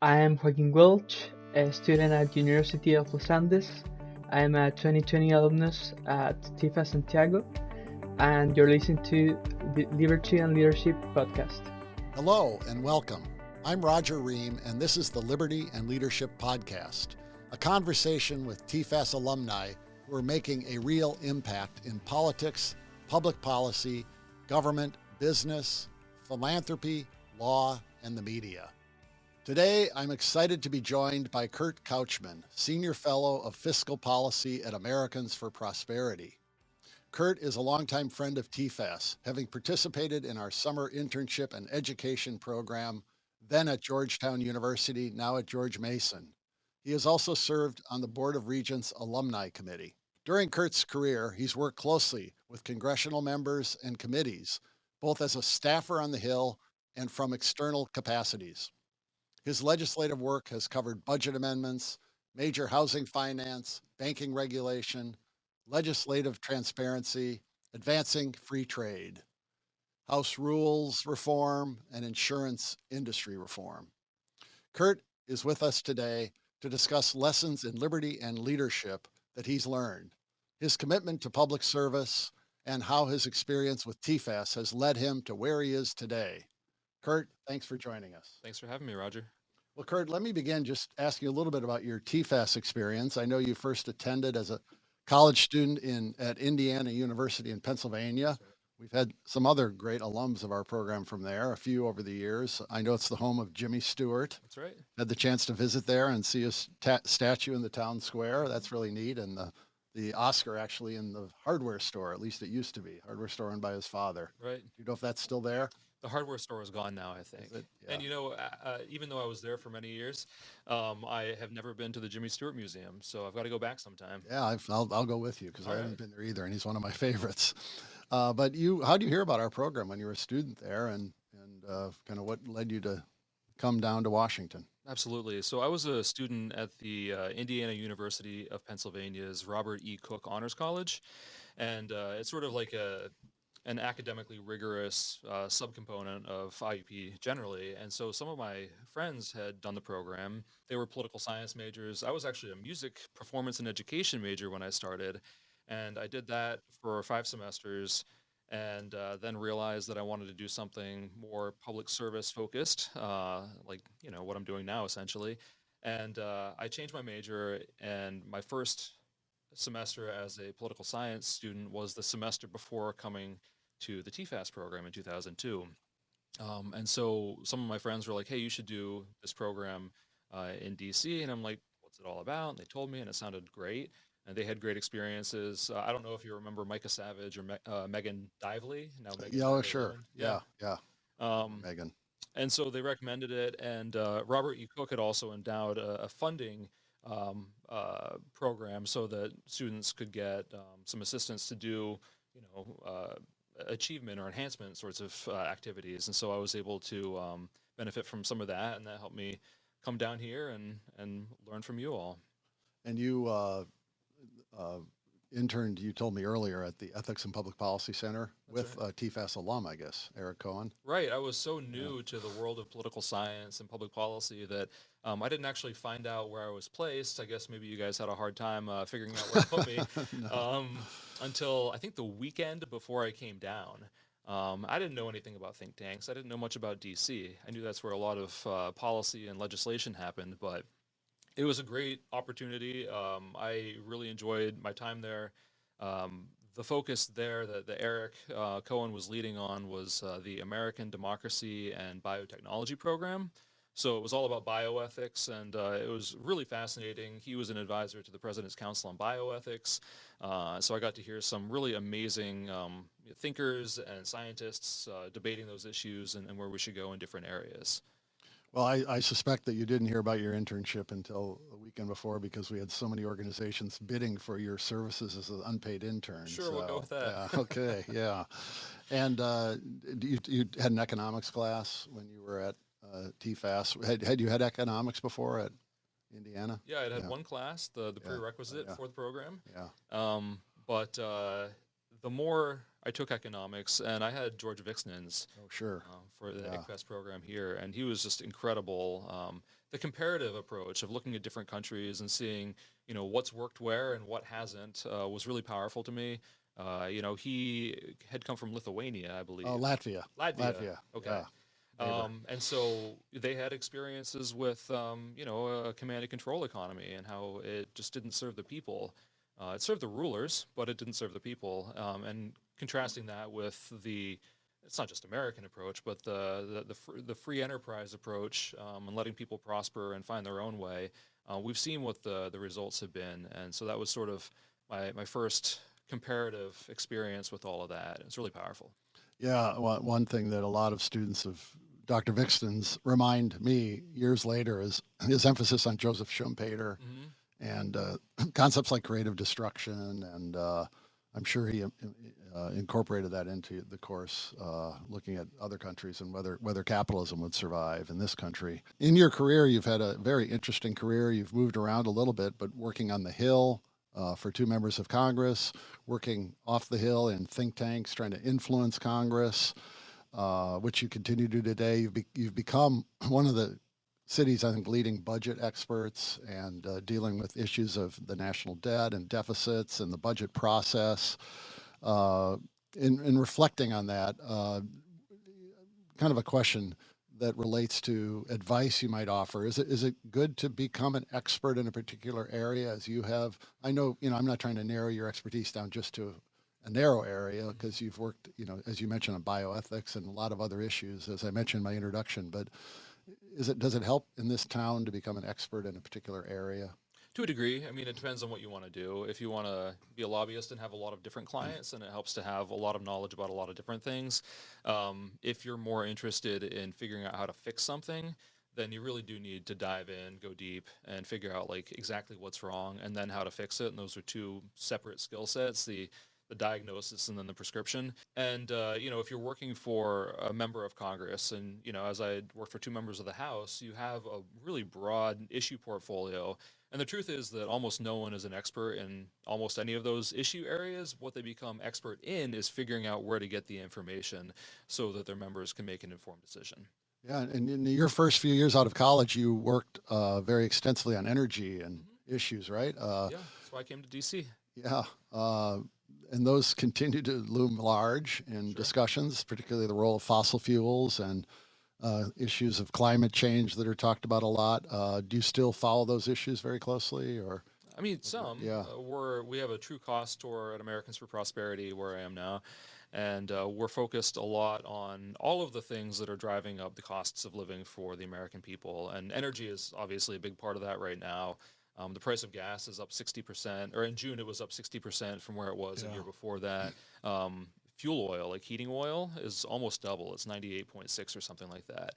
I am Joaquin Welch, a student at University of Los Andes. I am a 2020 alumnus at Tfas Santiago, and you're listening to the Liberty and Leadership podcast. Hello and welcome. I'm Roger Ream, and this is the Liberty and Leadership Podcast, a conversation with Tfas alumni who are making a real impact in politics, public policy, government, business, philanthropy, law, and the media. Today, I'm excited to be joined by Kurt Couchman, Senior Fellow of Fiscal Policy at Americans for Prosperity. Kurt is a longtime friend of Tfas, having participated in our summer internship and education program, then at Georgetown University, now at George Mason. He has also served on the Board of Regents Alumni Committee. During Kurt's career, he's worked closely with congressional members and committees, both as a staffer on the Hill and from external capacities. His legislative work has covered budget amendments, major housing finance, banking regulation, legislative transparency, advancing free trade, House rules reform, and insurance industry reform. Kurt is with us today to discuss lessons in liberty and leadership that he's learned, his commitment to public service, and how his experience with Tfas has led him to where he is today. Kurt, thanks for joining us. Thanks for having me, Roger. Well, Kurt, let me begin just asking you a little bit about your Tfas experience. I know you first attended as a college student at Indiana University in Pennsylvania. We've had some other great alums of our program from there, a few over the years. I know it's the home of Jimmy Stewart. That's right. Had the chance to visit there and see his statue in the town square. That's really neat. And the Oscar actually in the hardware store, at least it used to be, hardware store owned by his father. Right. Do you know if that's still there? The hardware store is gone now, I think. Yeah. And even though I was there for many years, I have never been to the Jimmy Stewart Museum, so I've got to go back sometime. Yeah, I'll go with you because I haven't right. been there either, and he's one of my favorites. But how do you hear about our program when you were a student there, and kind of what led you to come down to Washington? Absolutely. So I was a student at the Indiana University of Pennsylvania's Robert E. Cook Honors College, and it's sort of like an academically rigorous subcomponent of IUP generally. And so some of my friends had done the program. They were political science majors. I was actually a music performance and education major when I started. And I did that for 5 semesters and then realized that I wanted to do something more public service focused, like, what I'm doing now essentially. And I changed my major, and my first semester as a political science student was the semester before coming to the Tfas program in 2002. And so some of my friends were like, hey, you should do this program in DC. And I'm like, what's it all about? And they told me, and it sounded great. And they had great experiences. I don't know if you remember Micah Savage or Megan Dively. Now Sure. Yeah. Megan. And so they recommended it. And Robert E. Cook had also endowed a funding program so that students could get some assistance to do, achievement or enhancement sorts of activities. And so I was able to benefit from some of that, and that helped me come down here and learn from you all. And you interned, you told me earlier, at the Ethics and Public Policy Center. That's with right. Tfas alum, I guess, Eric Cohen. Right. I was so new to the world of political science and public policy that I didn't actually find out where I was placed. I guess maybe you guys had a hard time figuring out where to put me until I think the weekend before I came down. I didn't know anything about think tanks. I didn't know much about DC. I knew that's where a lot of policy and legislation happened, but it was a great opportunity. I really enjoyed my time there. The focus there that Eric Cohen was leading on was the American Democracy and Biotechnology Program. So it was all about bioethics, and it was really fascinating. He was an advisor to the President's Council on Bioethics. So I got to hear some really amazing thinkers and scientists debating those issues and where we should go in different areas. Well, I suspect that you didn't hear about your internship until a weekend before, because we had so many organizations bidding for your services as an unpaid intern. Sure, we'll go with that. Yeah, okay, yeah. And you had an economics class when you were at Tfas. Had you had economics before at Indiana? Yeah, I had one class, the prerequisite for the program. Yeah. But the more I took economics, and I had George Vixnan's for the ICFES program here, and he was just incredible. the comparative approach of looking at different countries and seeing, what's worked where and what hasn't was really powerful to me. He had come from Lithuania, I believe. Latvia. Latvia. Latvia. Okay. Neighbor. And so they had experiences with, a command and control economy and how it just didn't serve the people. It served the rulers, but it didn't serve the people. And contrasting that with it's not just American approach, but the free enterprise approach, and letting people prosper and find their own way. We've seen what the results have been, and so that was sort of my first comparative experience with all of that. It's really powerful. Yeah, one thing that a lot of students of Dr. Vixton's remind me years later is his emphasis on Joseph Schumpeter and concepts like creative destruction, and I'm sure he incorporated that into the course, looking at other countries and whether capitalism would survive in this country. In your career, you've had a very interesting career. You've moved around a little bit, but working on the Hill for 2 members of Congress, working off the Hill in think tanks, trying to influence Congress, which you continue to do today. You've become one of the city's, I think, leading budget experts and dealing with issues of the national debt and deficits and the budget process. In reflecting on that, kind of a question that relates to advice you might offer. Is it good to become an expert in a particular area as you have? I know, I'm not trying to narrow your expertise down just to a narrow area, because you've worked, as you mentioned, on bioethics and a lot of other issues, as I mentioned in my introduction, but does it help in this town to become an expert in a particular area? To a degree. I mean, it depends on what you want to do. If you want to be a lobbyist and have a lot of different clients, and it helps to have a lot of knowledge about a lot of different things. If you're more interested in figuring out how to fix something, then you really do need to dive in, go deep, and figure out like exactly what's wrong and then how to fix it. And those are 2 separate skill sets. The diagnosis and then the prescription. And, if you're working for a member of Congress and, as I worked for 2 members of the House, you have a really broad issue portfolio. And the truth is that almost no one is an expert in almost any of those issue areas. What they become expert in is figuring out where to get the information so that their members can make an informed decision. Yeah, and in your first few years out of college, you worked very extensively on energy and issues, right? Yeah, that's why I came to DC. Yeah, and those continue to loom large in discussions, particularly the role of fossil fuels and issues of climate change that are talked about a lot. Do you still follow those issues very closely, or? I mean, some. Yeah. We have a true cost tour at Americans for Prosperity, where I am now, and we're focused a lot on all of the things that are driving up the costs of living for the American people. And energy is obviously a big part of that right now. The price of gas is up 60%, or in June it was up 60% from where it was a year before that. Fuel oil, like heating oil, is almost double. It's 98.6 or something like that.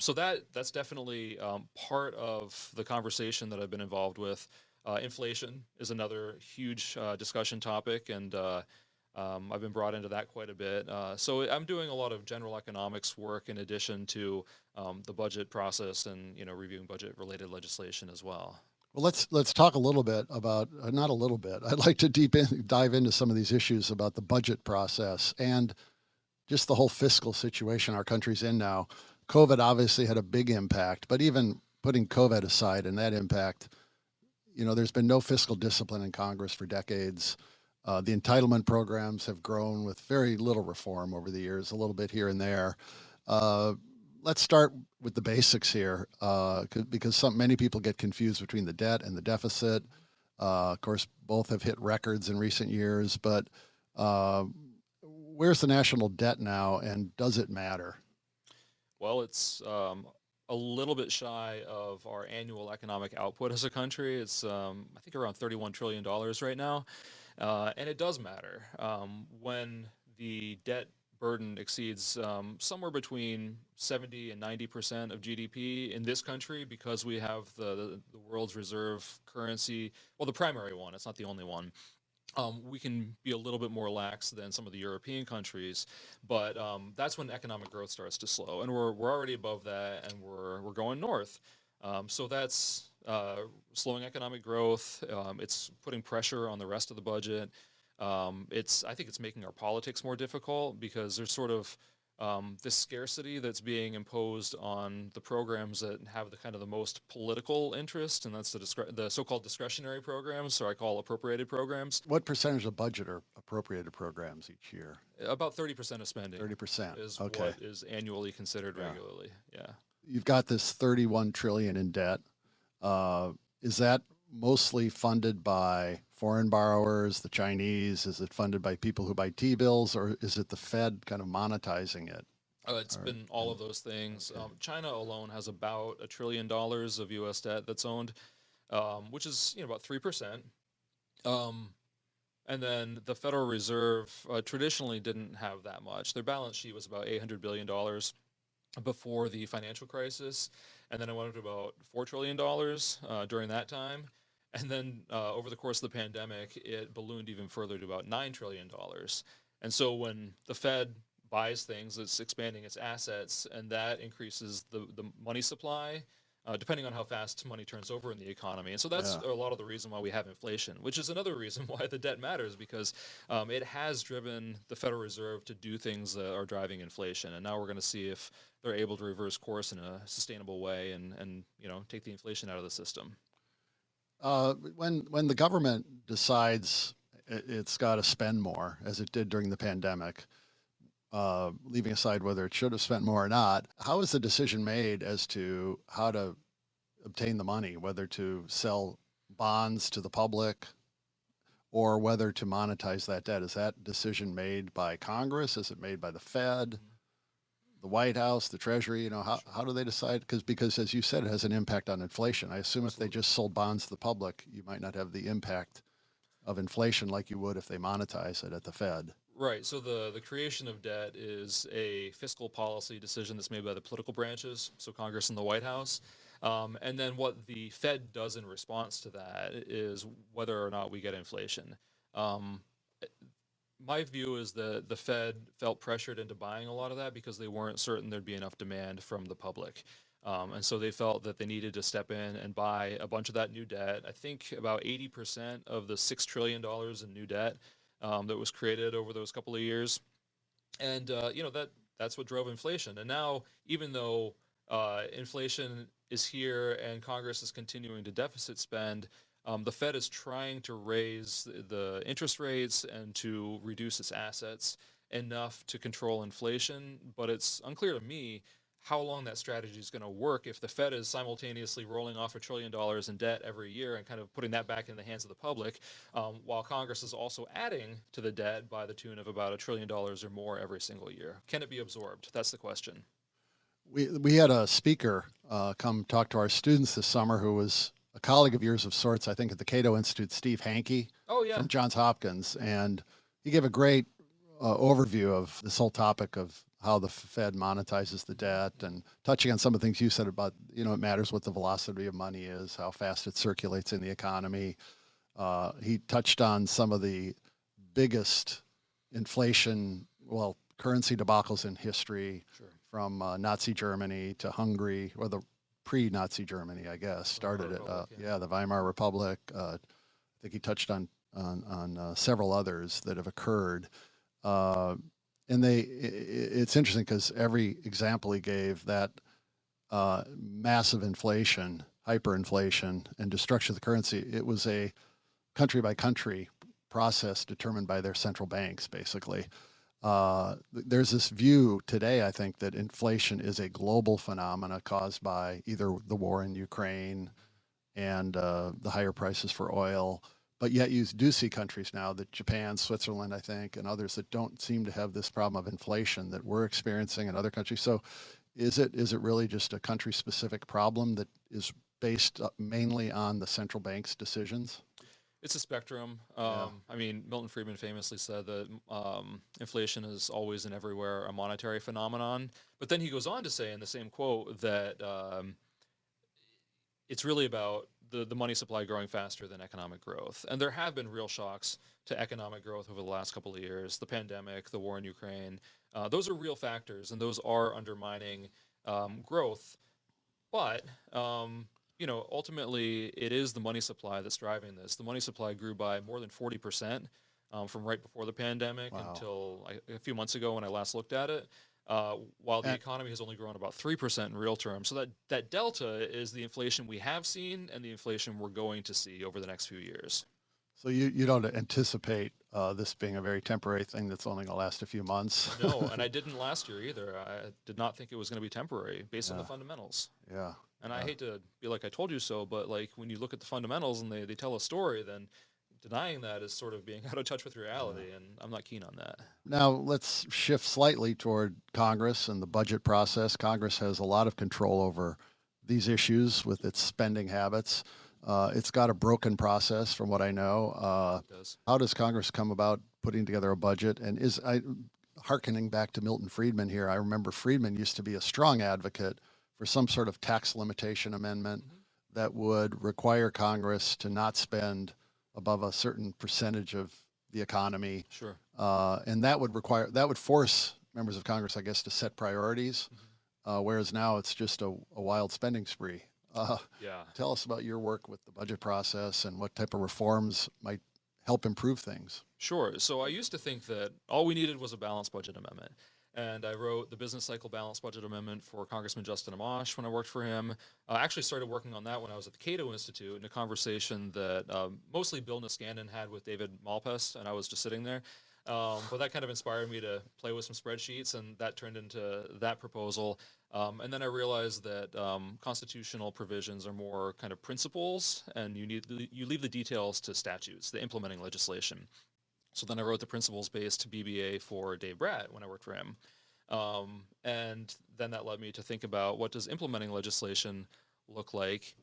So that's definitely part of the conversation that I've been involved with. Inflation is another huge discussion topic, and I've been brought into that quite a bit. So I'm doing a lot of general economics work in addition to the budget process and reviewing budget-related legislation as well. Well, let's talk a little bit about not a little bit. I'd like to dive into some of these issues about the budget process and just the whole fiscal situation our country's in now. COVID obviously had a big impact, but even putting COVID aside and that impact, there's been no fiscal discipline in Congress for decades. The entitlement programs have grown with very little reform over the years, a little bit here and there. Let's start with the basics here, because many people get confused between the debt and the deficit. Of course, both have hit records in recent years, but where's the national debt now, and does it matter? Well, it's a little bit shy of our annual economic output as a country. It's, I think, around $31 trillion right now. And it does matter. When the debt burden exceeds somewhere between 70 and 90% of GDP in this country, because we have the world's reserve currency, well, the primary one, it's not the only one. We can be a little bit more lax than some of the European countries, but that's when economic growth starts to slow, and we're already above that, and we're going north. So that's slowing economic growth. It's putting pressure on the rest of the budget. I think it's making our politics more difficult, because there's sort of this scarcity that's being imposed on the programs that have the kind of the most political interest, and that's the so-called discretionary programs, so I call appropriated programs. What percentage of budget are appropriated programs each year? About 30% of spending 30%. is Okay. what is annually considered regularly. Yeah. You've got this $31 trillion in debt. Is that mostly funded by foreign borrowers, the Chinese? Is it funded by people who buy T-bills, or is it the Fed kind of monetizing it? It's been all of those things. Okay. China alone has about $1 trillion of U.S. debt that's owned, which is about 3%. And then the Federal Reserve traditionally didn't have that much. Their balance sheet was about $800 billion before the financial crisis, and then it went up to about $4 trillion during that time. And then over the course of the pandemic, it ballooned even further to about $9 trillion. And so when the Fed buys things, it's expanding its assets, and that increases the money supply, depending on how fast money turns over in the economy. And so that's a lot of the reason why we have inflation, which is another reason why the debt matters, because it has driven the Federal Reserve to do things that are driving inflation. And now we're going to see if they're able to reverse course in a sustainable way and take the inflation out of the system. When the government decides it's got to spend more, as it did during the pandemic, leaving aside whether it should have spent more or not, how is the decision made as to how to obtain the money, whether to sell bonds to the public or whether to monetize that debt? Is that decision made by Congress? Is it made by the Fed, the White House, the Treasury? How do they decide? Because as you said, it has an impact on inflation. I assume if they just sold bonds to the public, you might not have the impact of inflation like you would if they monetize it at the Fed. Right. So the creation of debt is a fiscal policy decision that's made by the political branches, so Congress and the White House. And then what the Fed does in response to that is whether or not we get inflation. My view is that the Fed felt pressured into buying a lot of that because they weren't certain there'd be enough demand from the public. And so they felt that they needed to step in and buy a bunch of that new debt. I think about 80% of the $6 trillion in new debt that was created over those couple of years. And, that's what drove inflation. And now, even though inflation is here and Congress is continuing to deficit spend, the Fed is trying to raise the interest rates and to reduce its assets enough to control inflation. But it's unclear to me how long that strategy is going to work if the Fed is simultaneously rolling off $1 trillion in debt every year and kind of putting that back in the hands of the public, while Congress is also adding to the debt by the tune of about $1 trillion or more every single year. Can it be absorbed? That's the question. We had a speaker come talk to our students this summer who was a colleague of yours of sorts, I think, at the Cato Institute, Steve Hankey from Johns Hopkins. And he gave a great overview of this whole topic of how the Fed monetizes the debt, and touching on some of the things you said about, it matters what the velocity of money is, how fast it circulates in the economy. He touched on some of the biggest currency debacles in history, from Nazi Germany to Hungary, or the pre-Nazi Germany, I guess, started it. The Weimar Republic. I think he touched on several others that have occurred. And it's interesting because every example he gave, that massive inflation, hyperinflation, and destruction of the currency, it was a country by country process determined by their central banks, basically. There's this view today, I think, that inflation is a global phenomena caused by either the war in Ukraine and the higher prices for oil. But yet you do see countries now, that Japan, Switzerland, I think, and others, that don't seem to have this problem of inflation that we're experiencing in other countries. So is it really just a country-specific problem that is based mainly on the central bank's decisions? It's a spectrum. I mean, Milton Friedman famously said that inflation is always and everywhere a monetary phenomenon. But then he goes on to say in the same quote that it's really about the money supply growing faster than economic growth. And there have been real shocks to economic growth over the last couple of years. The pandemic, the war in Ukraine, those are real factors, and those are undermining growth. But ultimately, it is the money supply that's driving this. The money supply grew by more than 40% from right before the pandemic until a few months ago when I last looked at it. while the And economy has only grown about 3% in real terms. So that delta is the inflation we have seen and the inflation we're going to see over the next few years. so you don't anticipate this being a very temporary thing that's only going to last a few months? No, and I didn't last year either. I did not think it was going to be temporary based on the Yeah. fundamentals. Yeah. And I hate to be like I told you so, but like when you look at the fundamentals and they tell a story, then denying that is sort of being out of touch with reality, and I'm not keen on that. Now let's shift slightly toward Congress and the budget process. Congress has a lot of control over these issues with its spending habits. It's got a broken process, from what I know. It does. How does Congress come about putting together a budget? And hearkening back to Milton Friedman here, I remember Friedman used to be a strong advocate for some sort of tax limitation amendment that would require Congress to not spend above a certain percentage of the economy. Sure. And that would force members of Congress, I guess, to set priorities. Whereas now it's just a wild spending spree. Yeah. Tell us about your work with the budget process and what type of reforms might help improve things. Sure. So I used to think that all we needed was a balanced budget amendment. And I wrote the business cycle balanced budget amendment for Congressman Justin Amash when I worked for him. I actually started working on that when I was at the Cato Institute in a conversation that mostly Bill Niskanen had with David Malpass, and I was just sitting there. But that kind of inspired me to play with some spreadsheets, and that turned into that proposal. And then I realized that constitutional provisions are more kind of principles, and you leave the details to statutes, the implementing legislation. So then I wrote the principles-based BBA for Dave Bratt when I worked for him. And then that led me to think about what does implementing legislation look like.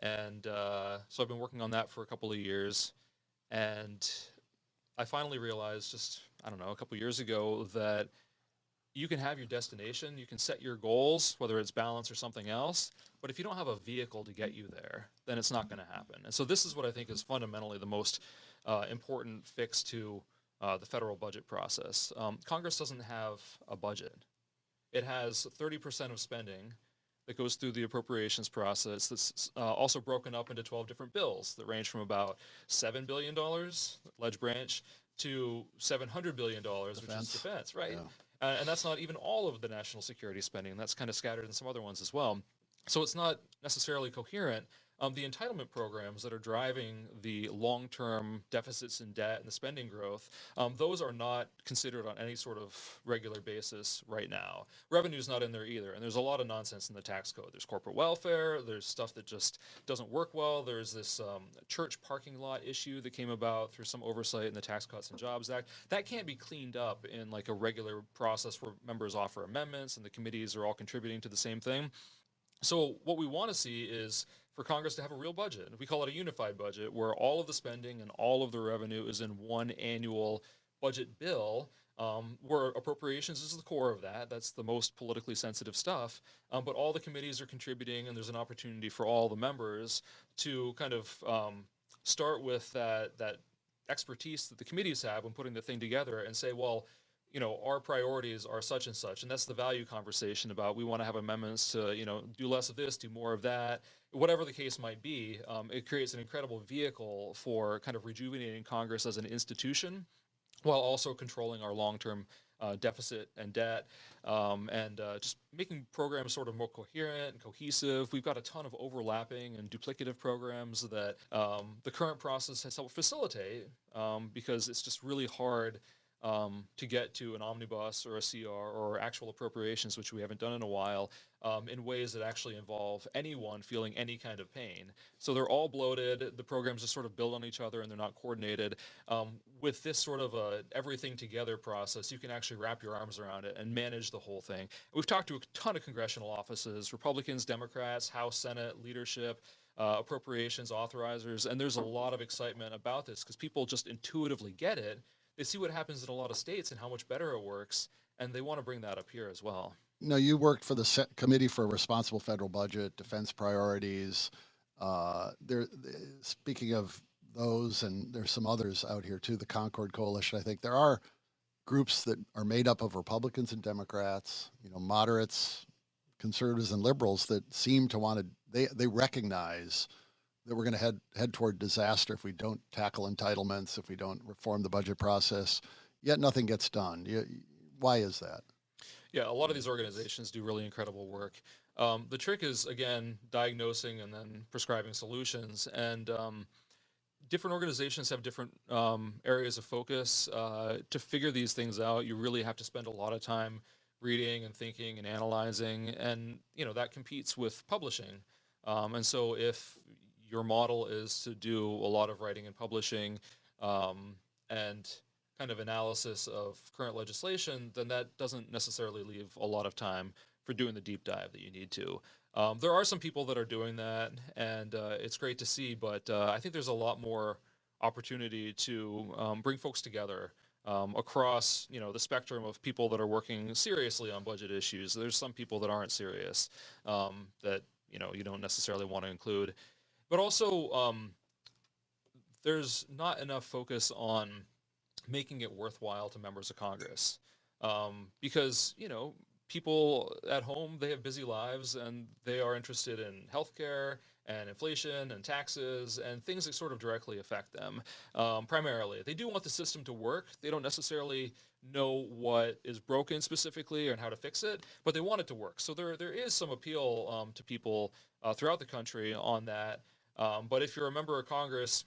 And so I've been working on that for a couple of years. And I finally realized just, I don't know, a couple of years ago that you can have your destination, you can set your goals, whether it's balance or something else, but if you don't have a vehicle to get you there, then it's not going to happen. And so this is what I think is fundamentally the most important fix to the federal budget process. Congress doesn't have a budget. It has 30% of spending that goes through the appropriations process that's also broken up into 12 different bills that range from about $7 billion, ledge branch, to $700 billion, which is defense, right? Yeah. And that's not even all of the national security spending. That's kind of scattered in some other ones as well. So it's not necessarily coherent. The entitlement programs that are driving the long-term deficits in debt and the spending growth, those are not considered on any sort of regular basis right now. Revenue's not in there either, and there's a lot of nonsense in the tax code. There's corporate welfare, there's stuff that just doesn't work well, there's this church parking lot issue that came about through some oversight in the Tax Cuts and Jobs Act. That can't be cleaned up in like a regular process where members offer amendments and the committees are all contributing to the same thing. So what we want to see is for Congress to have a real budget. We call it a unified budget where all of the spending and all of the revenue is in one annual budget bill, where appropriations is the core of that. That's the most politically sensitive stuff. But all the committees are contributing, and there's an opportunity for all the members to kind of start with that expertise that the committees have when putting the thing together and say, well, you know, our priorities are such and such, and that's the value conversation about we want to have amendments to, you know, do less of this, do more of that, whatever the case might be. It creates an incredible vehicle for kind of rejuvenating Congress as an institution while also controlling our long-term deficit and debt, and just making programs sort of more coherent and cohesive. We've got a ton of overlapping and duplicative programs that the current process has helped facilitate because it's just really hard to get to an omnibus or a CR or actual appropriations, which we haven't done in a while, in ways that actually involve anyone feeling any kind of pain. So they're all bloated, the programs just sort of build on each other and they're not coordinated. With this sort of a everything together process, you can actually wrap your arms around it and manage the whole thing. We've talked to a ton of congressional offices, Republicans, Democrats, House, Senate, leadership, appropriations, authorizers, and there's a lot of excitement about this because people just intuitively get it. They see what happens in a lot of states and how much better it works, and they want to bring that up here as well. No, you worked for the Committee for a Responsible Federal Budget, Defense Priorities. Speaking of those, and there's some others out here too, the Concord Coalition. I think there are groups that are made up of Republicans and Democrats, you know, moderates, conservatives, and liberals that seem to want to. They recognize that we're going to head toward disaster if we don't tackle entitlements, if we don't reform the budget process. Yet nothing gets done. Why is that? Yeah, a lot of these organizations do really incredible work. The trick is, again, diagnosing and then prescribing solutions. And different organizations have different areas of focus. To figure these things out, you really have to spend a lot of time reading and thinking and analyzing. And, that competes with publishing. And so if your model is to do a lot of writing and publishing, and kind of analysis of current legislation, then that doesn't necessarily leave a lot of time for doing the deep dive that you need to. There are some people that are doing that, and it's great to see, but I think there's a lot more opportunity to bring folks together across, the spectrum of people that are working seriously on budget issues. There's some people that aren't serious, that, you don't necessarily want to include. But also, there's not enough focus on making it worthwhile to members of Congress, because people at home, they have busy lives and they are interested in healthcare and inflation and taxes and things that sort of directly affect them. Primarily, they do want the system to work. They don't necessarily know what is broken specifically and how to fix it, but they want it to work. So there is some appeal to people throughout the country on that. But if you're a member of Congress,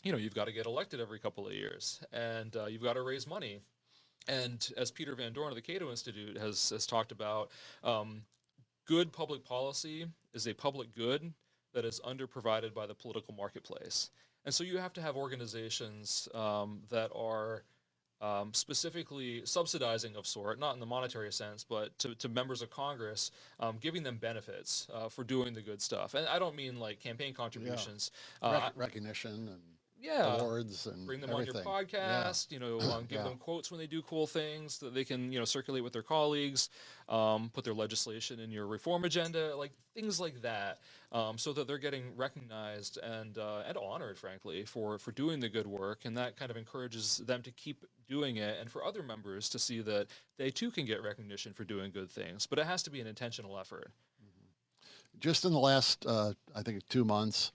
you've got to get elected every couple of years, and you've got to raise money. And as Peter Van Dorn of the Cato Institute has talked about, good public policy is a public good that is underprovided by the political marketplace. And so you have to have organizations that are specifically subsidizing of sort, not in the monetary sense, but to members of Congress, giving them benefits for doing the good stuff. And I don't mean like campaign contributions. Recognition and Yeah, awards and bring them on your everything. Yeah. podcast, give Yeah. them quotes when they do cool things that they can, circulate with their colleagues, put their legislation in your reform agenda, like things like that, so that they're getting recognized and honored, frankly, for doing the good work. And that kind of encourages them to keep doing it, and for other members to see that they too can get recognition for doing good things. But it has to be an intentional effort. Just in the last, I think, 2 months,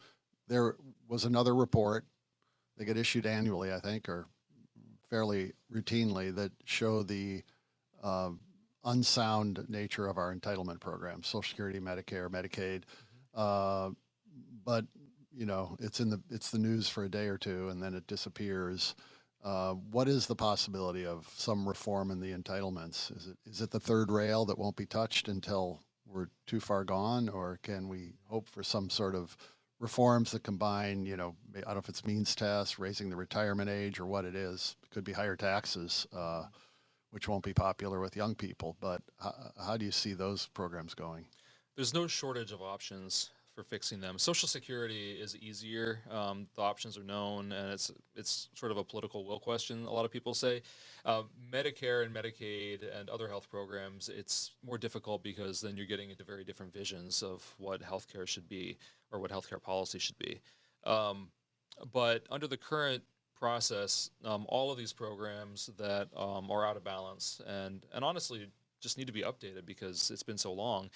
there was another report. They get issued annually, I think, or fairly routinely, that show the unsound nature of our entitlement programs, Social Security, Medicare, Medicaid. But it's the news for a day or two, and then it disappears. What is the possibility of some reform in the entitlements? Is it the third rail that won't be touched until we're too far gone, or can we hope for some sort of reforms that combine, I don't know if it's means tests, raising the retirement age, or what it is? It could be higher taxes, which won't be popular with young people. But how do you see those programs going? There's no shortage of options for fixing them. Social Security is easier. The options are known, and it's sort of a political will question, a lot of people say. Medicare and Medicaid and other health programs, it's more difficult because then you're getting into very different visions of what healthcare should be or what healthcare policy should be. But under the current process, all of these programs that are out of balance and honestly just need to be updated because it's been so long,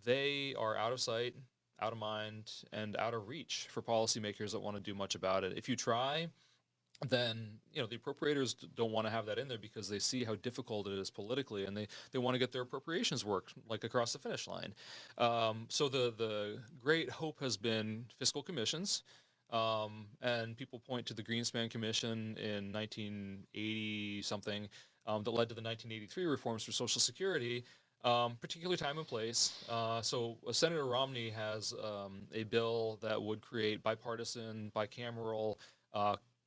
they are out of sight, out of mind, and out of reach for policymakers that want to do much about it. If you try, then the appropriators don't want to have that in there because they see how difficult it is politically, and they want to get their appropriations work like across the finish line. So the great hope has been fiscal commissions, and people point to the Greenspan Commission in 1980 something, that led to the 1983 reforms for Social Security. Particular time and place. So Senator Romney has a bill that would create bipartisan, bicameral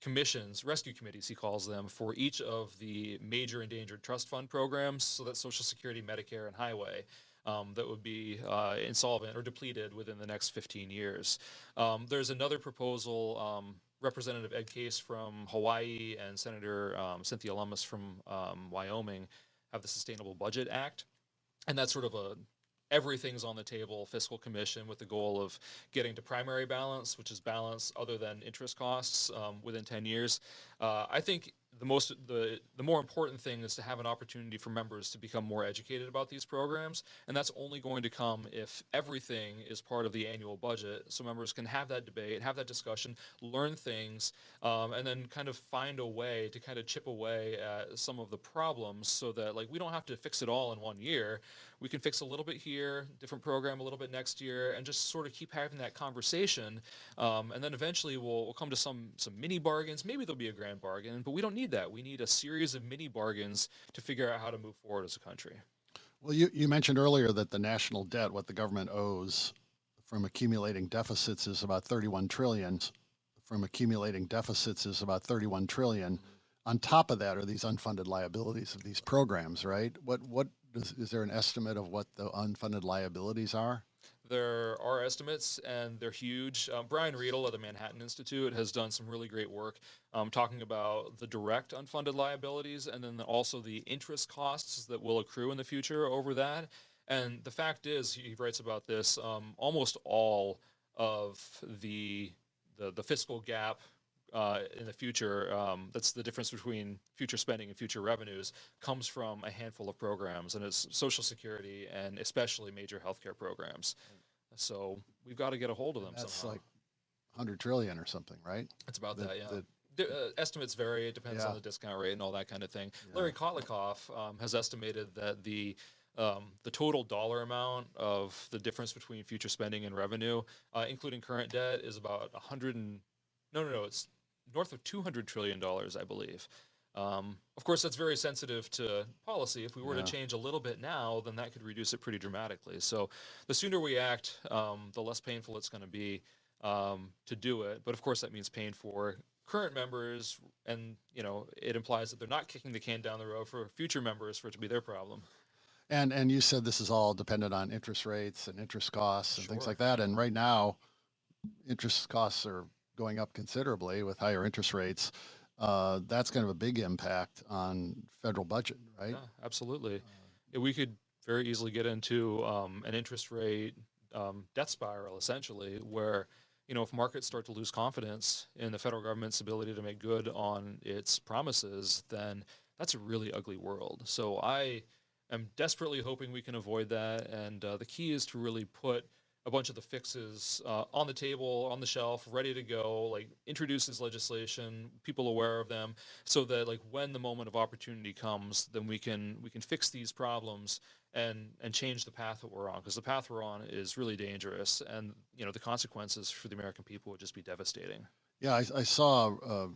commissions, rescue committees, he calls them, for each of the major endangered trust fund programs. So that's Social Security, Medicare, and Highway. That would be insolvent or depleted within the next 15 years. There's another proposal. Representative Ed Case from Hawaii and Senator Cynthia Lummis from Wyoming have the Sustainable Budget Act. And that's sort of everything's on the table fiscal commission with the goal of getting to primary balance, which is balance other than interest costs, within 10 years. I think the more important thing is to have an opportunity for members to become more educated about these programs, and that's only going to come if everything is part of the annual budget, so members can have that debate, have that discussion, learn things, and then kind of find a way to kind of chip away at some of the problems, so that like we don't have to fix it all in one year. We can fix a little bit here, different program a little bit next year, and just sort of keep having that conversation. And then eventually we'll come to some mini bargains. Maybe there'll be a grand bargain, but we don't need that. We need a series of mini bargains to figure out how to move forward as a country. Well, you mentioned earlier that the national debt, what the government owes from accumulating deficits, is about 31 trillion. From accumulating deficits is about 31 trillion. On top of that are these unfunded liabilities of these programs, right? Is there an estimate of what the unfunded liabilities are? There are estimates, and they're huge. Brian Riedel of the Manhattan Institute has done some really great work talking about the direct unfunded liabilities, and then also the interest costs that will accrue in the future over that. And the fact is, he writes about this, almost all of the fiscal gap in the future, that's the difference between future spending and future revenues, comes from a handful of programs, and it's Social Security and especially major healthcare programs. So we've got to get a hold of them That's somehow. like 100 trillion or something, right? It's about that, yeah. Estimates vary. It depends on the discount rate and all that kind of thing. Yeah. Larry Kotlikoff has estimated that the total dollar amount of the difference between future spending and revenue, including current debt, is about it's north of $200 trillion, I believe. Of course, that's very sensitive to policy. If we were to change a little bit now, then that could reduce it pretty dramatically. So the sooner we act, the less painful it's going to be to do it. But of course, that means paying for current members, and it implies that they're not kicking the can down the road for future members for it to be their problem. And you said this is all dependent on interest rates and interest costs and things like that. And right now, interest costs are going up considerably with higher interest rates. That's kind of a big impact on federal budget, right? Yeah, absolutely. We could very easily get into an interest rate death spiral, essentially, where if markets start to lose confidence in the federal government's ability to make good on its promises, then that's a really ugly world. So I am desperately hoping we can avoid that, and the key is to really put a bunch of the fixes on the table, on the shelf, ready to go, like introduces legislation, people aware of them, so that like when the moment of opportunity comes, then we can fix these problems and change the path that we're on, because the path we're on is really dangerous, and the consequences for the American people would just be devastating. Yeah, I saw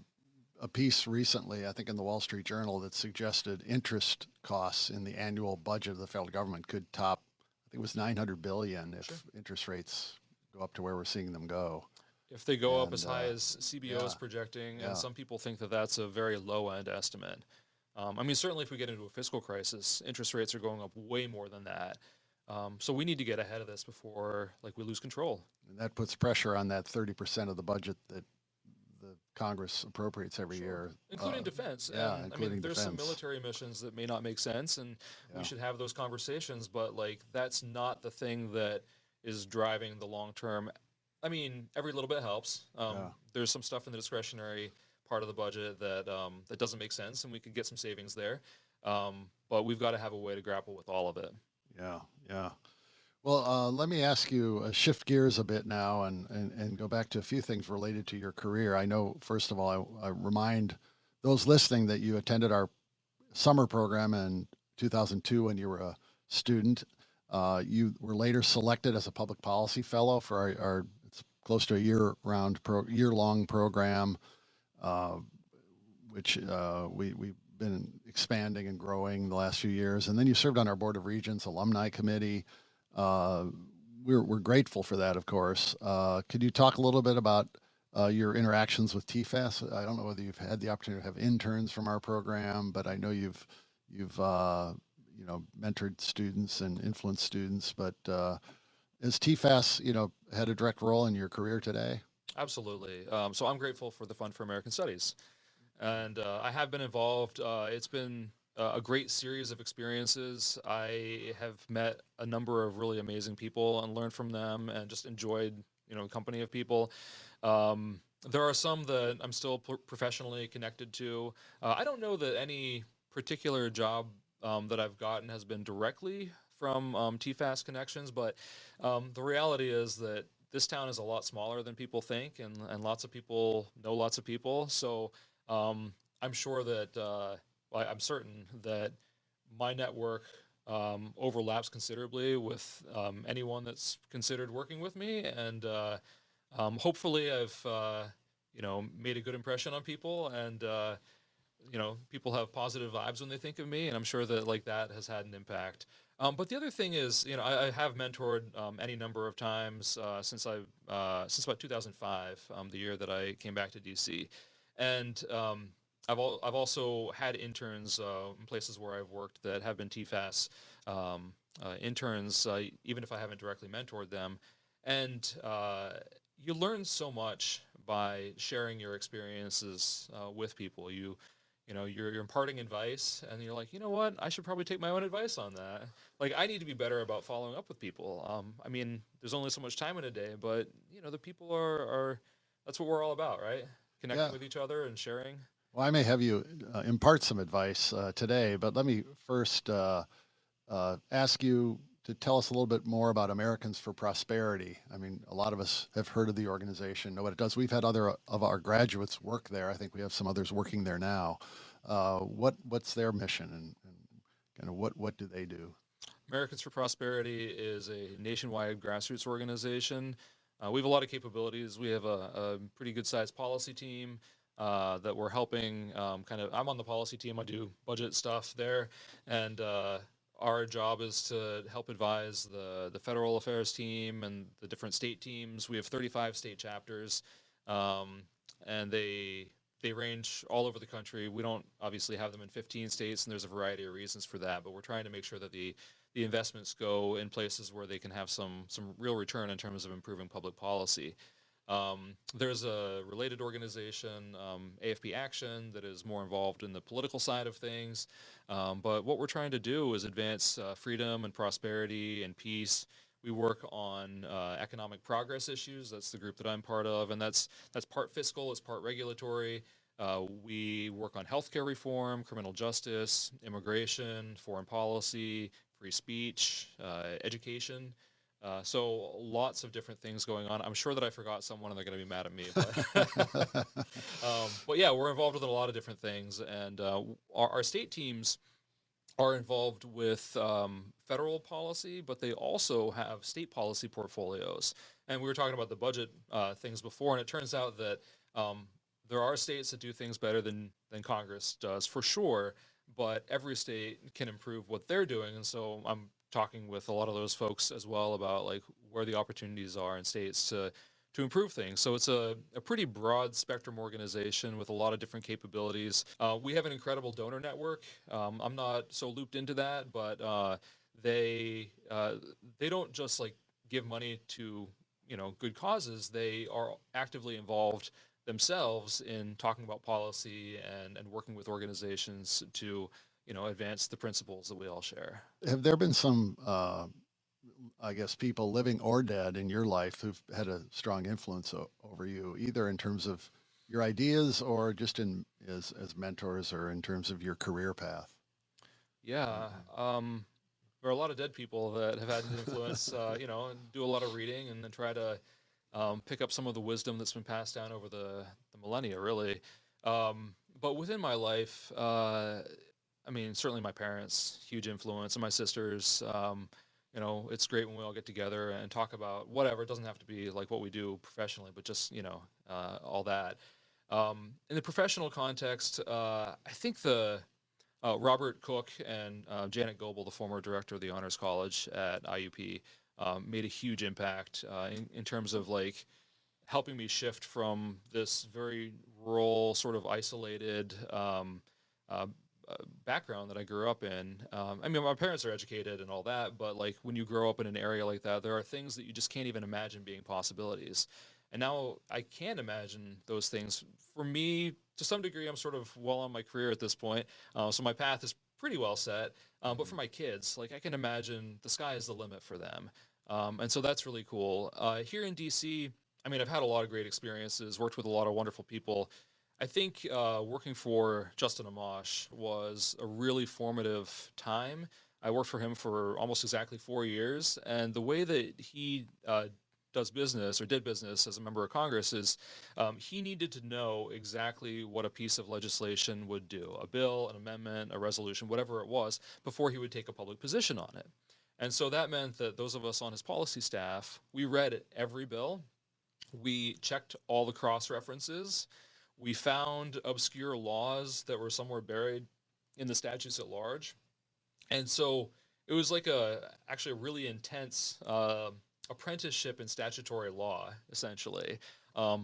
a piece recently, I think in the Wall Street Journal, that suggested interest costs in the annual budget of the federal government could top, I think it was 900 billion if interest rates go up to where we're seeing them go. If they go up as high as CBO is projecting, and some people think that that's a very low-end estimate. I mean, certainly if we get into a fiscal crisis, interest rates are going up way more than that. So we need to get ahead of this before we lose control. And that puts pressure on that 30% of the budget that the Congress appropriates every year. Including defense. Yeah, and, including there's defense. some military missions that may not make sense, and we should have those conversations, but that's not the thing that is driving the long-term. I mean, every little bit helps. There's some stuff in the discretionary part of the budget that doesn't make sense, and we could get some savings there. But we've got to have a way to grapple with all of it. Yeah. Well, let me ask you, shift gears a bit now and go back to a few things related to your career. I know, first of all, I remind those listening that you attended our summer program in 2002 when you were a student. You were later selected as a public policy fellow for our it's close to a year-long program, which we've been expanding and growing the last few years. And then you served on our Board of Regents Alumni Committee. We're grateful for that, of course. Could you talk a little bit about your interactions with Tfas? I don't know whether you've had the opportunity to have interns from our program, but I know you've mentored students and influenced students. But has Tfas had a direct role in your career today? Absolutely. So I'm grateful for the Fund for American Studies, and I have been involved. It's been a great series of experiences. I have met a number of really amazing people and learned from them, and just enjoyed the company of people. There are some that I'm still professionally connected to. I don't know that any particular job that I've gotten has been directly from Tfas connections, but the reality is that this town is a lot smaller than people think, and lots of people know lots of people. So I'm sure that, well, I'm certain that my network overlaps considerably with anyone that's considered working with me, and hopefully I've made a good impression on people, and people have positive vibes when they think of me, and I'm sure that like that has had an impact. But the other thing is, I have mentored any number of times since about 2005, the year that I came back to DC, and I've also had interns in places where I've worked that have been TFAS interns, even if I haven't directly mentored them, and you learn so much by sharing your experiences with people. You're imparting advice, and you're like, you know what, I should probably take my own advice on that. Like, I need to be better about following up with people. I mean, there's only so much time in a day, but the people are that's what we're all about, right? Connecting Yeah. with each other and sharing. Well, I may have you impart some advice today, but let me first ask you to tell us a little bit more about Americans for Prosperity. I mean, a lot of us have heard of the organization, know what it does. We've had other of our graduates work there. I think we have some others working there now. What's their mission, and kind of what do they do? Americans for Prosperity is a nationwide grassroots organization. We have a lot of capabilities. We have a pretty good sized policy team that we're helping. I'm on the policy team. I do budget stuff there, and our job is to help advise the federal affairs team and the different state teams. We have 35 state chapters, and they range all over the country. We don't obviously have them in 15 states, and there's a variety of reasons for that. But we're trying to make sure that the investments go in places where they can have some real return in terms of improving public policy. There's a related organization, AFP Action, that is more involved in the political side of things. But what we're trying to do is advance freedom and prosperity and peace. We work on economic progress issues. That's the group that I'm part of, and that's part fiscal, it's part regulatory. We work on healthcare reform, criminal justice, immigration, foreign policy, free speech, education. So lots of different things going on. I'm sure that I forgot someone and they're going to be mad at me. But yeah, we're involved with a lot of different things. And our state teams are involved with federal policy, but they also have state policy portfolios. And we were talking about the budget things before, and it turns out that there are states that do things better than Congress does, for sure, but every state can improve what they're doing. And so I'm talking with a lot of those folks as well about like where the opportunities are in states to improve things. So it's a pretty broad spectrum organization with a lot of different capabilities. We have an incredible donor network. I'm not so looped into that, but they don't just like give money to good causes. They are actively involved themselves in talking about policy and working with organizations to advance the principles that we all share. Have there been some, I guess, people living or dead in your life who've had a strong influence over you, either in terms of your ideas or just as mentors or in terms of your career path? Yeah. There are a lot of dead people that have had an influence, and do a lot of reading and then try to pick up some of the wisdom that's been passed down over the millennia, really. But within my life, I mean, certainly my parents, huge influence, and my sisters. It's great when we all get together and talk about whatever. It doesn't have to be like what we do professionally, but just all that. In the professional context, I think the Robert Cook and Janet Goebel, the former director of the Honors College at IUP, made a huge impact in terms of like helping me shift from this very rural, sort of isolated background that I grew up in. I mean, my parents are educated and all that, but like when you grow up in an area like that, there are things that you just can't even imagine being possibilities. And now I can imagine those things. For me, to some degree, I'm sort of well on my career at this point, so my path is pretty well set. But for my kids, like I can imagine the sky is the limit for them, and so that's really cool. Here in DC, I mean, I've had a lot of great experiences, worked with a lot of wonderful people. I think working for Justin Amash was a really formative time. I worked for him for almost exactly 4 years, and the way that he does business or did business as a member of Congress is he needed to know exactly what a piece of legislation would do, a bill, an amendment, a resolution, whatever it was, before he would take a public position on it. And so that meant that those of us on his policy staff, we read every bill, we checked all the cross references. We found obscure laws that were somewhere buried in the statutes at large. And so it was like actually a really intense apprenticeship in statutory law, essentially.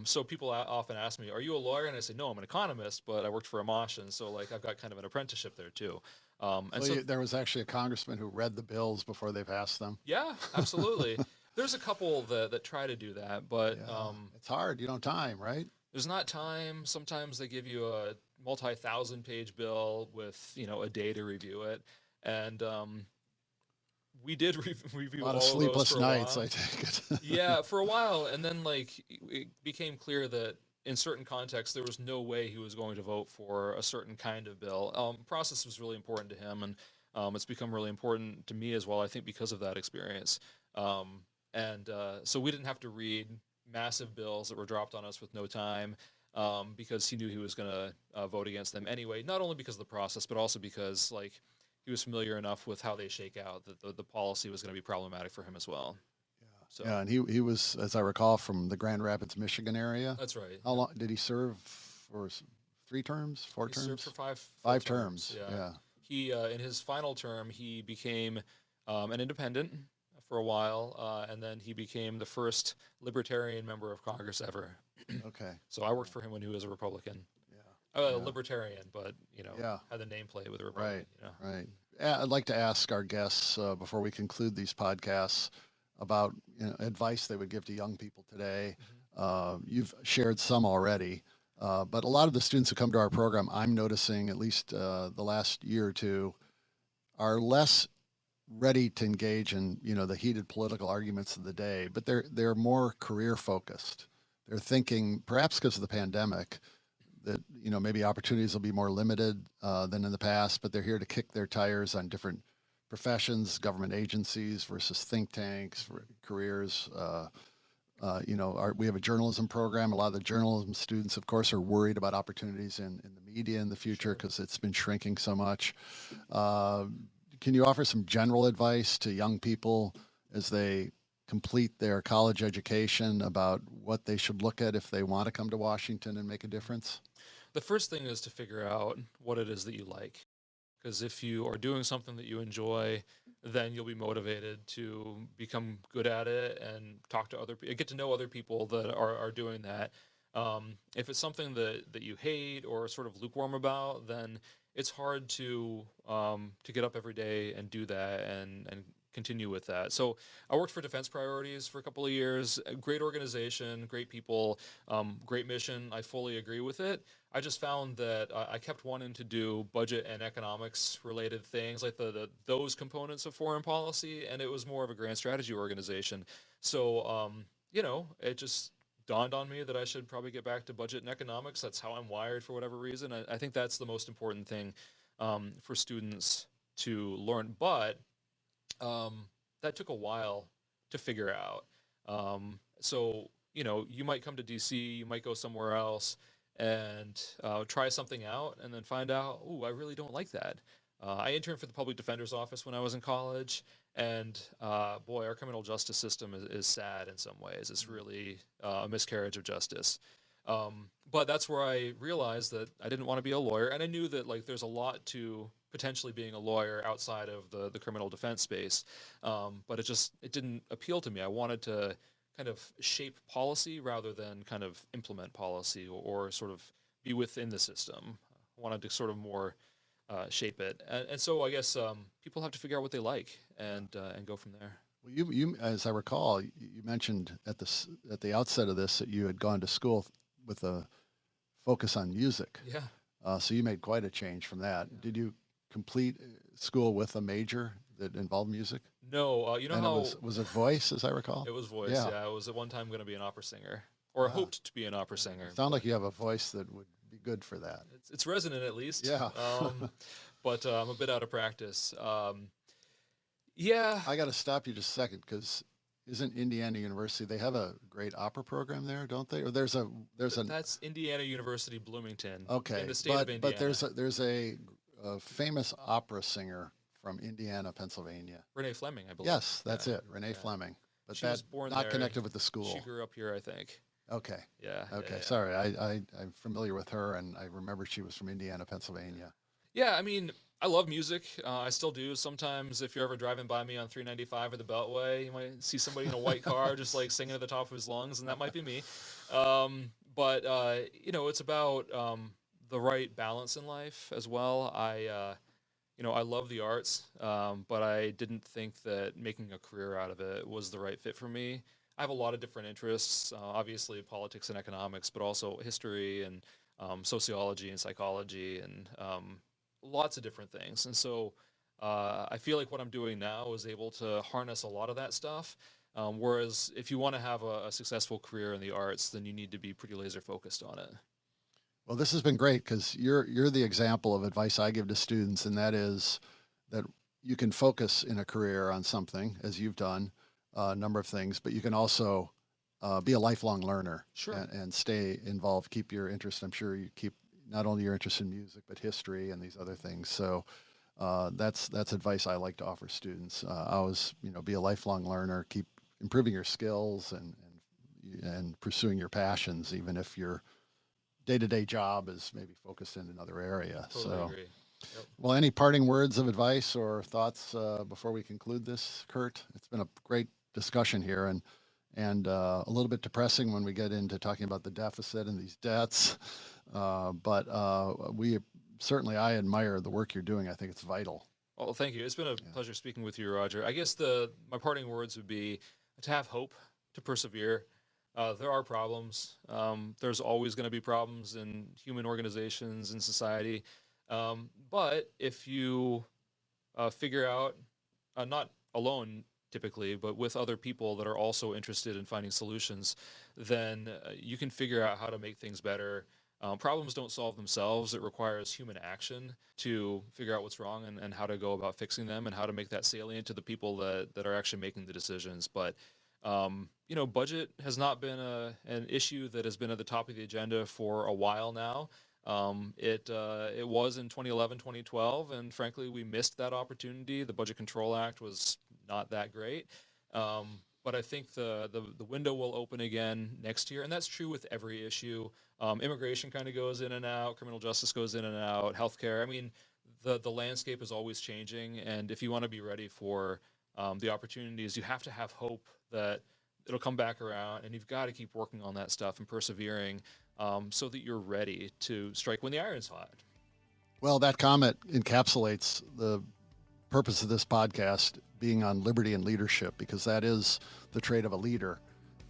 So people often ask me, "Are you a lawyer?" And I say, "No, I'm an economist, but I worked for Amash, and so like I've got kind of an apprenticeship there too." And so There was actually a congressman who read the bills before they passed them. yeah, absolutely. There's a couple that try to do that, but Yeah, it's hard. You don't have time, right? there's not time. Sometimes they give you a multi-thousand page bill with, a day to review it. And we did A review lot of all of those sleepless for a nights, while. I take it. Yeah, for a while. And then, like, it became clear that in certain contexts, there was no way he was going to vote for a certain kind of bill. Process was really important to him, and it's become really important to me as well, I think, because of that experience. And so we didn't have to read massive bills that were dropped on us with no time because he knew he was going to vote against them anyway, not only because of the process, but also because, like, he was familiar enough with how they shake out that the policy was going to be problematic for him as well. So Yeah, and he was, as I recall, from the Grand Rapids, Michigan area. that's right. How long did he serve for? 3 terms, four He terms? served for five Five terms. terms. Yeah. Yeah. He in his final term he became an independent for a while, and then he became the first libertarian member of Congress ever. Okay. So I worked for him when he was a Republican, Yeah. Yeah. libertarian, but Yeah. had the nameplate with a Republican. Right. Right. Yeah, I'd like to ask our guests before we conclude these podcasts about advice they would give to young people today. You've shared some already, but a lot of the students who come to our program, I'm noticing at least the last year or two, are less ready to engage in the heated political arguments of the day, but they're more career focused. They're thinking, perhaps because of the pandemic, that maybe opportunities will be more limited than in the past, but they're here to kick their tires on different professions, government agencies versus think tanks for careers. We have a journalism program. A lot of the journalism students, of course, are worried about opportunities in the media in the future because it's been shrinking so much. Can you offer some general advice to young people as they complete their college education about what they should look at if they want to come to Washington and make a difference? The first thing is to figure out what it is that you like. Because if you are doing something that you enjoy, then you'll be motivated to become good at it and talk to other people, get to know other people that are doing that. If it's something that you hate or sort of lukewarm about, then it's hard to get up every day and do that and continue with that. So I worked for Defense Priorities for a couple of years. A great organization, great people, great mission. I fully agree with it. I just found that I kept wanting to do budget and economics related things, like those components of foreign policy, and it was more of a grand strategy organization. So it just dawned on me that I should probably get back to budget and economics. That's how I'm wired for whatever reason. I think that's the most important thing for students to learn. But that took a while to figure out. So you might come to DC, you might go somewhere else and try something out, and then find out, oh, I really don't like that. I interned for the public defender's office when I was in college, and boy, our criminal justice system is sad in some ways. It's really a miscarriage of justice. But that's where I realized that I didn't want to be a lawyer, and I knew that like there's a lot to potentially being a lawyer outside of the criminal defense space. But it didn't appeal to me. I wanted to kind of shape policy rather than kind of implement policy or sort of be within the system. I wanted to sort of more shape it, and so I guess people have to figure out what they like and go from there. Well, you, as I recall, you mentioned at the outset of this that you had gone to school with a focus on music. Yeah. So you made quite a change from that. Yeah. Did you complete school with a major that involved music? No, you know And how was it voice, as I recall? it was voice? Yeah. Yeah, I was at one time going to be an opera singer, or Wow. hoped to be an opera singer. You sound like you have a voice that would be good for that. It's resonant at least. Yeah. But I'm a bit out of practice. Yeah. I got to stop you just a second, because isn't Indiana University, they have a great opera program there, don't they? Or there's a That's Indiana University Bloomington. okay, In the state of Indiana. but there's a famous opera singer from Indiana, Pennsylvania. Renee Fleming, I believe. Yes, that's Yeah. it, Renee Fleming. But She was that's born not there. connected with the school. She grew up here, I think. Okay. Yeah. Okay. yeah. Sorry, I'm familiar with her, and I remember she was from Indiana, Pennsylvania. Yeah, I mean, I love music. I still do. Sometimes, if you're ever driving by me on 395 or the Beltway, you might see somebody in a white car just like singing at the top of his lungs, and that might be me. But it's about the right balance in life as well. I love the arts, but I didn't think that making a career out of it was the right fit for me. I have a lot of different interests, obviously politics and economics, but also history and sociology and psychology and lots of different things. And so I feel like what I'm doing now is able to harness a lot of that stuff. Whereas if you want to have a successful career in the arts, then you need to be pretty laser focused on it. Well, this has been great, because you're the example of advice I give to students, and that is that you can focus in a career on something, as you've done, a number of things, but you can also be a lifelong learner. Sure. And stay involved, keep your interest. I'm sure you keep not only your interest in music, but history and these other things. So that's advice I like to offer students. Always, be a lifelong learner, keep improving your skills and pursuing your passions, even if your day-to-day job is maybe focused in another area. Totally agree. Yep. Well, any parting words of advice or thoughts before we conclude this, Kurt? It's been a great discussion here, and a little bit depressing when we get into talking about the deficit and these debts. But I admire the work you're doing. I think it's vital. Well, thank you. It's been a pleasure speaking with you, Roger. I guess my parting words would be to have hope, to persevere. There are problems. There's always going to be problems in human organizations and society. But if you figure out, not alone typically, but with other people that are also interested in finding solutions, then you can figure out how to make things better. Problems don't solve themselves. It requires human action to figure out what's wrong and how to go about fixing them and how to make that salient to the people that are actually making the decisions. But budget has not been an issue that has been at the top of the agenda for a while now. It was in 2011, 2012, and frankly, we missed that opportunity. The Budget Control Act was not that great. But I think the window will open again next year, and that's true with every issue. Immigration kind of goes in and out, criminal justice goes in and out, healthcare. I mean, the landscape is always changing, and if you want to be ready for the opportunities, you have to have hope that it'll come back around, and you've got to keep working on that stuff and persevering so that you're ready to strike when the iron's hot. Well, that comment encapsulates the purpose of this podcast being on liberty and leadership, because that is the trait of a leader.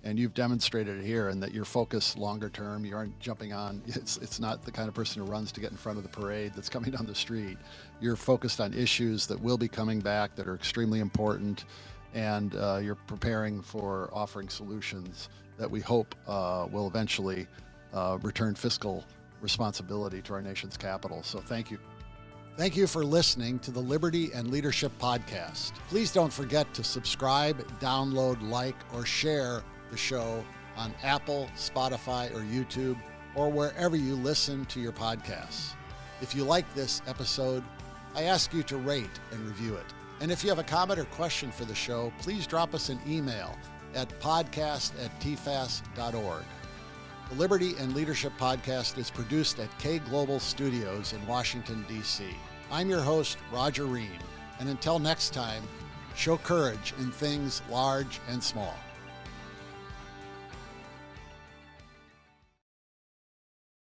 And you've demonstrated it here, and that you're focused longer term. You aren't jumping on. It's not the kind of person who runs to get in front of the parade that's coming down the street. You're focused on issues that will be coming back, that are extremely important, and you're preparing for offering solutions that we hope will eventually return fiscal responsibility to our nation's capital. So thank you. Thank you for listening to the Liberty and Leadership Podcast. Please don't forget to subscribe, download, like, or share the show on Apple, Spotify, or YouTube, or wherever you listen to your podcasts. If you like this episode, I ask you to rate and review it. And if you have a comment or question for the show, please drop us an email at podcast@tfas.org. The Liberty and Leadership Podcast is produced at K Global Studios in Washington, D.C. I'm your host, Roger Ream, and until next time, show courage in things large and small.